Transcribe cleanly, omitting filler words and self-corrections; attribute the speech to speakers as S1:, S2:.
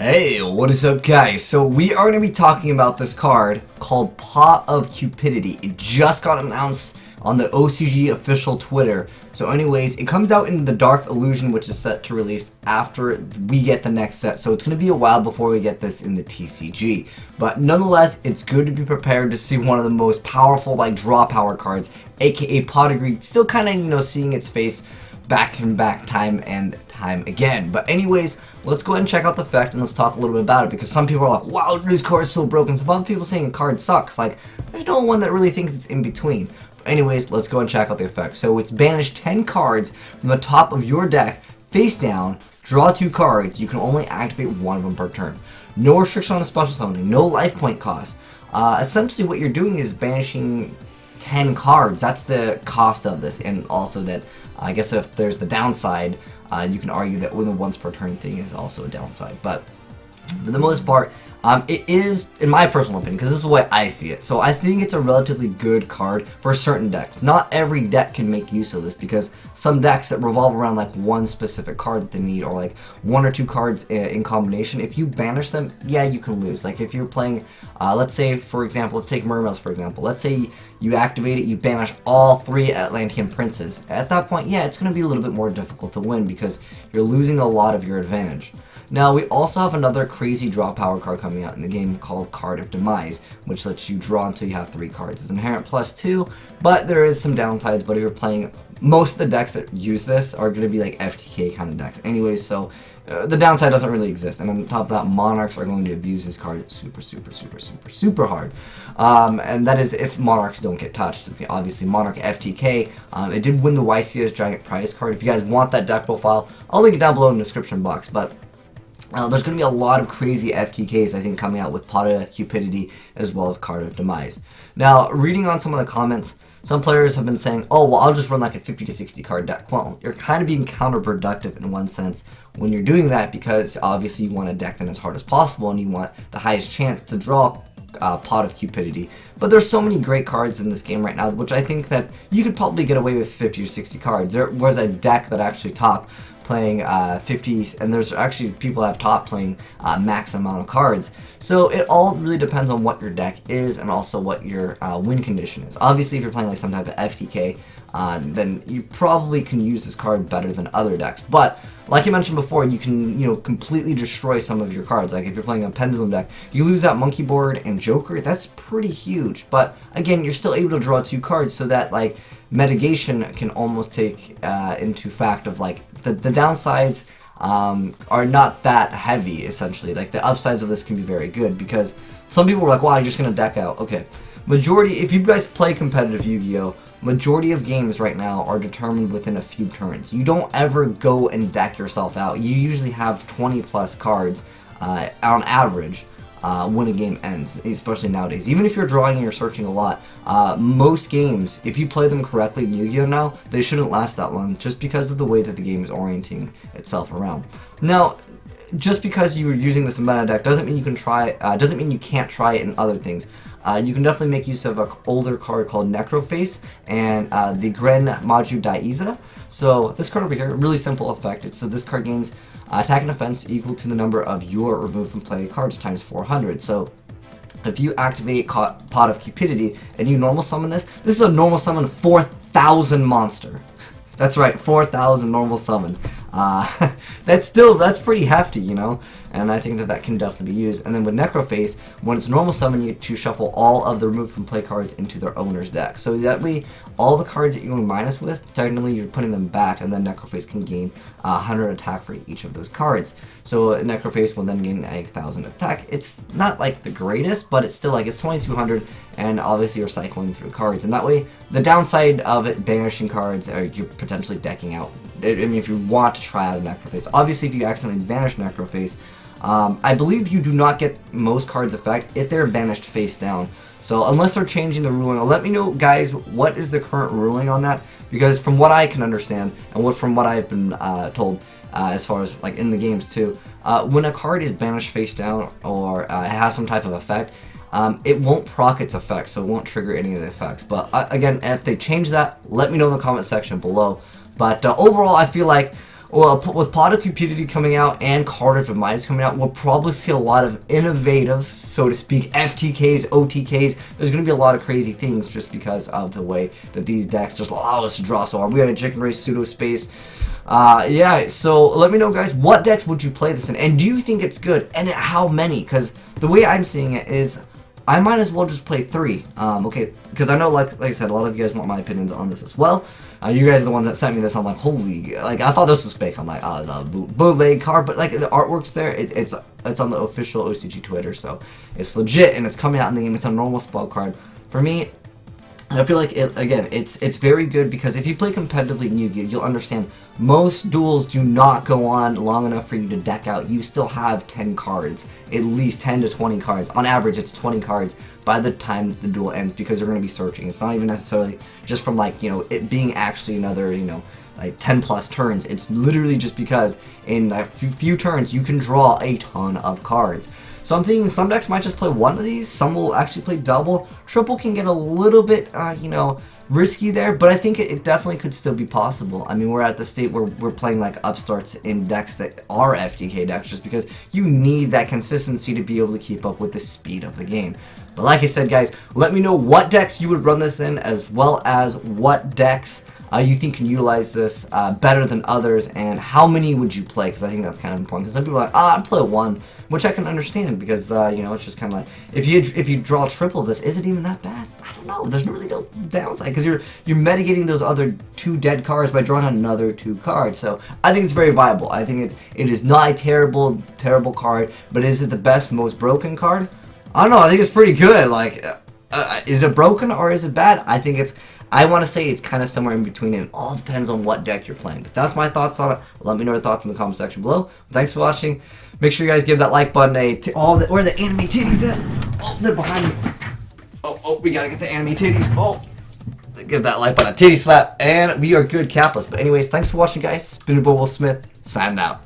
S1: Hey, what is up guys? So we are going to be talking about this card called Pot of Cupidity. It just got announced on the OCG official Twitter. So anyways, it comes out in the Dark Illusion, which is set to release after we get the next set. So it's going to be a while before we get this in the TCG. But nonetheless, it's good to be prepared to see one of the most powerful draw power cards, aka Pot of Greed, still kind of, seeing its face back and back time and time again. But anyways, let's go ahead and check out the effect and let's talk a little bit about it, because some people are like, wow, this card is so broken. Some other people saying the card sucks. There's no one that really thinks it's in between. But anyways, let's go and check out the effect. So it's banish 10 cards from the top of your deck face down, draw 2 cards. You can only activate one of them per turn. No restriction on the special summoning, no life point cost. Essentially what you're doing is banishing 10 cards. That's the cost of this. And also that, I guess if there's the downside, you can argue that with a once per turn thing is also a downside. But for the most part, it is, in my personal opinion, because this is the way I see it. So I think it's a relatively good card for certain decks. Not every deck can make use of this, because some decks that revolve around one specific card that they need, or 1 or 2 cards in combination, if you banish them, yeah, you can lose. If you're playing, let's say, for example, let's take Mermails, for example. Let's say you activate it, you banish all 3 Atlantean Princes. At that point, yeah, it's going to be a little bit more difficult to win, because you're losing a lot of your advantage. Now, we also have another crazy draw power card coming out in the game called Card of Demise, which lets you draw until you have 3 cards. It's inherent +2, but there is some downsides. But if you're playing, most of the decks that use this are going to be FTK kind of decks. Anyways, so the downside doesn't really exist. And on top of that, Monarchs are going to abuse this card super hard. And that is if Monarchs don't get touched. Obviously, Monarch Ftk, it did win the YCS Giant Prize card. If you guys want that deck profile, I'll link it down below in the description box. But there's going to be a lot of crazy FTKs, I think, coming out with Pot of Cupidity as well as Card of Demise. Now, reading on some of the comments, some players have been saying, oh, well, I'll just run a 50 to 60 card deck. Well, you're kind of being counterproductive in one sense when you're doing that, because obviously you want a deck that is as hard as possible and you want the highest chance to draw Pot of Cupidity. But there's so many great cards in this game right now, which I think that you could probably get away with 50 or 60 cards. There was a deck that actually topped playing 50s, and there's actually people that have top playing max amount of cards. So it all really depends on what your deck is and also what your win condition is. Obviously, if you're playing some type of FTK, then you probably can use this card better than other decks. But like I mentioned before, you can completely destroy some of your cards. If you're playing a Pendulum deck, you lose that Monkey Board and Joker. That's pretty huge. But again, you're still able to draw 2 cards, so that mitigation can almost take into fact of the downsides are not that heavy, essentially. The upsides of this can be very good, because some people were like, well, I'm just gonna deck out. Okay, majority, if you guys play competitive Yu-Gi-Oh, majority of games right now are determined within a few turns. You don't ever go and deck yourself out. You usually have 20 plus cards on average when a game ends, especially nowadays. Even if you're drawing and you're searching a lot, most games, if you play them correctly in Yu-Gi-Oh now, they shouldn't last that long, just because of the way that the game is orienting itself around. Now, just because you're using this in meta deck doesn't mean you can try. Doesn't mean you can't try it in other things. You can definitely make use of an older card called Necroface and the Gren Maju Daiza. So this card over here, really simple effect. It's so this card gains attack and defense equal to the number of your removed from play cards times 400. So if you activate Pot of Cupidity and you normal summon this, this is a normal summon 4,000 monster. That's right, 4,000 normal summon. That's pretty hefty, and I think that can definitely be used. And then with Necroface, when it's normal summon, you get to shuffle all of the removed from play cards into their owner's deck. So that way, all the cards that you're going minus with, technically you're putting them back, and then Necroface can gain 100 attack for each of those cards. So Necroface will then gain 1,000 attack. It's not the greatest, but it's still it's 2,200, and obviously you're cycling through cards. And that way, the downside of it banishing cards, are you're potentially decking out. I mean, if you want to try out a Necroface. Obviously, if you accidentally banish Necroface, I believe you do not get most cards effect if they're banished face down. So unless they're changing the ruling, let me know, guys, what is the current ruling on that? Because from what I can understand, and from what I've been told, as far as in the games too, when a card is banished face down or it has some type of effect, it won't proc its effect, so it won't trigger any of the effects. But again, if they change that, let me know in the comment section below. But overall, I feel like well, with Pot of Cupidity coming out and Card of Azneyes coming out, we'll probably see a lot of innovative, so to speak, FTKs, OTKs. There's going to be a lot of crazy things just because of the way that these decks just allow us to draw so hard. We have a Chicken Race pseudo space. Yeah, so let me know, guys, what decks would you play this in, and do you think it's good, and how many? Because the way I'm seeing it is, I might as well just play 3. Okay, because I know, like I said, a lot of you guys want my opinions on this as well. You guys are the ones that sent me this. I'm like, holy, like, I thought this was fake. I'm like, oh, no, bootleg card, but like the artwork's there. It's on the official OCG Twitter, so it's legit and it's coming out in the game. It's a normal spell card. For me, I feel like it's very good because if you play competitively in Yu-Gi-Oh, you'll understand most duels do not go on long enough for you to deck out. You still have 10 cards, at least 10 to 20 cards. On average, it's 20 cards by the time the duel ends because you're going to be searching. It's not even necessarily just from, like, you know, it being actually another, you know, like 10 plus turns. It's literally just because in a few turns you can draw a ton of cards. So I'm thinking some decks might just play one of these, some will actually play double. Triple can get a little bit, you know, risky there, but I think it definitely could still be possible. I mean, we're at the state where we're playing like upstarts in decks that are FTK decks just because you need that consistency to be able to keep up with the speed of the game. But like I said, guys, let me know what decks you would run this in, as well as what decks you think can utilize this better than others, and how many would you play? Because I think that's kind of important. Because some people are like, I'd play 1, which I can understand because you know, it's just kind of like if you draw triple this, is it even that bad? I don't know. There's really no downside because you're mitigating those other 2 dead cards by drawing another 2 cards. So I think it's very viable. I think it is not a terrible card, but is it the best, most broken card? I don't know. I think it's pretty good. Like, is it broken or is it bad? I think it's. I want to say it's kind of somewhere in between, and it all depends on what deck you're playing. But that's my thoughts on it. Let me know your thoughts in the comment section below. Thanks for watching. Make sure you guys give that like button a... where are the anime titties at? Oh, they're behind me. Oh, we gotta get the anime titties. Oh, give that like button a titty slap. And we are good capless. But anyways, thanks for watching, guys. It's been your boy Will Smith, signing out.